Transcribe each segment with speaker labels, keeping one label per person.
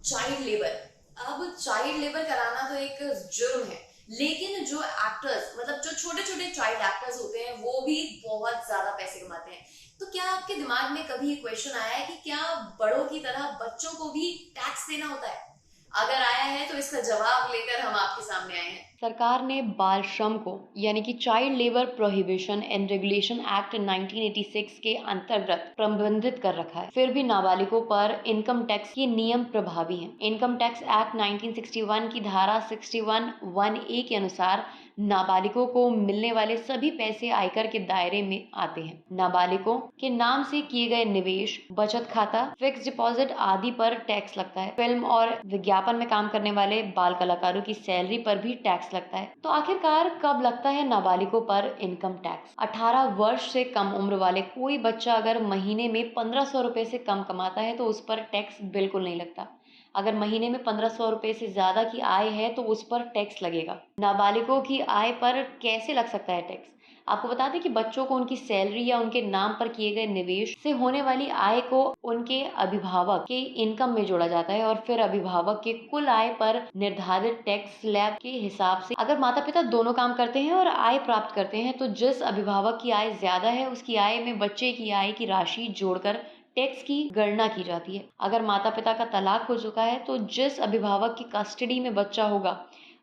Speaker 1: Child labour. अब child labour कराना तो एक जुर्म है, लेकिन जो एक्टर्स मतलब जो छोटे छोटे चाइल्ड एक्टर्स होते हैं वो भी बहुत ज्यादा पैसे कमाते हैं। तो क्या आपके दिमाग में कभी क्वेश्चन आया है कि क्या बड़ों की तरह बच्चों को भी टैक्स देना होता है? अगर आया है तो इसका जवाब लेकर हम आपके सामने आए हैं।
Speaker 2: सरकार ने बाल श्रम को यानी कि child labour prohibition and regulation act 1986 के अंतर्गत प्रतिबंधित कर रखा है। फिर भी नाबालिगों पर इनकम टैक्स के नियम प्रभावी हैं। इनकम टैक्स एक्ट 1961 की धारा 61(1)(a) के अनुसार नाबालिगों को मिलने वाले सभी पैसे आयकर के दायरे में आते हैं। नाबालिगों के नाम से किए गए निवेश, बचत खाता, फिक्स डिपॉजिट आदि पर टैक्स लगता है। फिल्म और विज्ञापन में काम करने वाले बाल कलाकारों की सैलरी पर भी टैक्स लगता है। तो आखिरकार कब लगता है नाबालिगों पर इनकम टैक्स? 18 वर्ष से कम उम्र वाले कोई बच्चा अगर महीने में 1500 रुपए से कम कमाता है तो उस पर टैक्स बिल्कुल नहीं लगता। अगर महीने में 1500 रुपए से ज्यादा की आय है तो उस पर टैक्स लगेगा। नाबालिगों की आय पर कैसे लग सकता है टैक्स? आपको बता दें कि बच्चों को उनकी सैलरी या उनके नाम पर किए गए निवेश से होने वाली आय को उनके अभिभावक के इनकम में जोड़ा जाता है और फिर अभिभावक के कुल आय पर निर्धारित टैक्स स्लैब के हिसाब से अगर माता पिता दोनों काम करते हैं और आय प्राप्त करते हैं तो जिस अभिभावक की आय ज्यादा है उसकी आय में बच्चे की आय की राशि जोड़कर टैक्स की गणना की जाती है। अगर माता पिता का तलाक हो चुका है तो जिस अभिभावक की कस्टडी में बच्चा होगा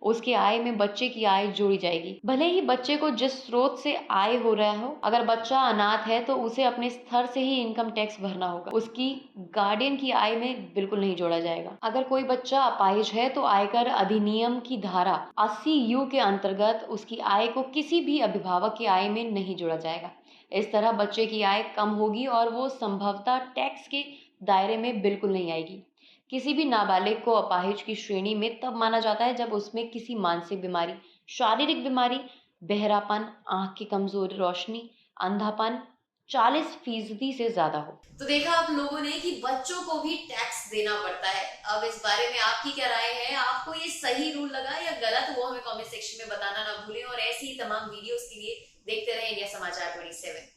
Speaker 2: उसके आय में बच्चे की आय जोड़ी जाएगी, भले ही बच्चे को जिस स्रोत से आय हो रहा हो। अगर बच्चा अनाथ है तो उसे अपने स्तर से ही इनकम टैक्स भरना होगा, उसकी गार्डियन की आय में बिल्कुल नहीं जोड़ा जाएगा। अगर कोई बच्चा अपाहिज है तो आयकर अधिनियम की धारा 80(u) के अंतर्गत उसकी आय को किसी भी अभिभावक की आय में नहीं जोड़ा जाएगा। इस तरह बच्चे की आय कम होगी और वो संभवतः टैक्स के दायरे में बिल्कुल नहीं आएगी। किसी भी नाबालिग को अपाहिज की श्रेणी में तब माना जाता है जब उसमें किसी मानसिक बीमारी, शारीरिक बीमारी, बहरापन, आंख की कमजोरी रोशनी, अंधापन 40% से ज्यादा हो।
Speaker 1: तो देखा आप लोगों ने कि बच्चों को भी टैक्स देना पड़ता है। अब इस बारे में आपकी क्या राय है? आपको ये सही रूल लगा या गलत, वो हमें कमेंट सेक्शन में बताना ना भूलें। और ऐसी ही तमाम वीडियोस के लिए देखते रहें इंडिया समाचार 27।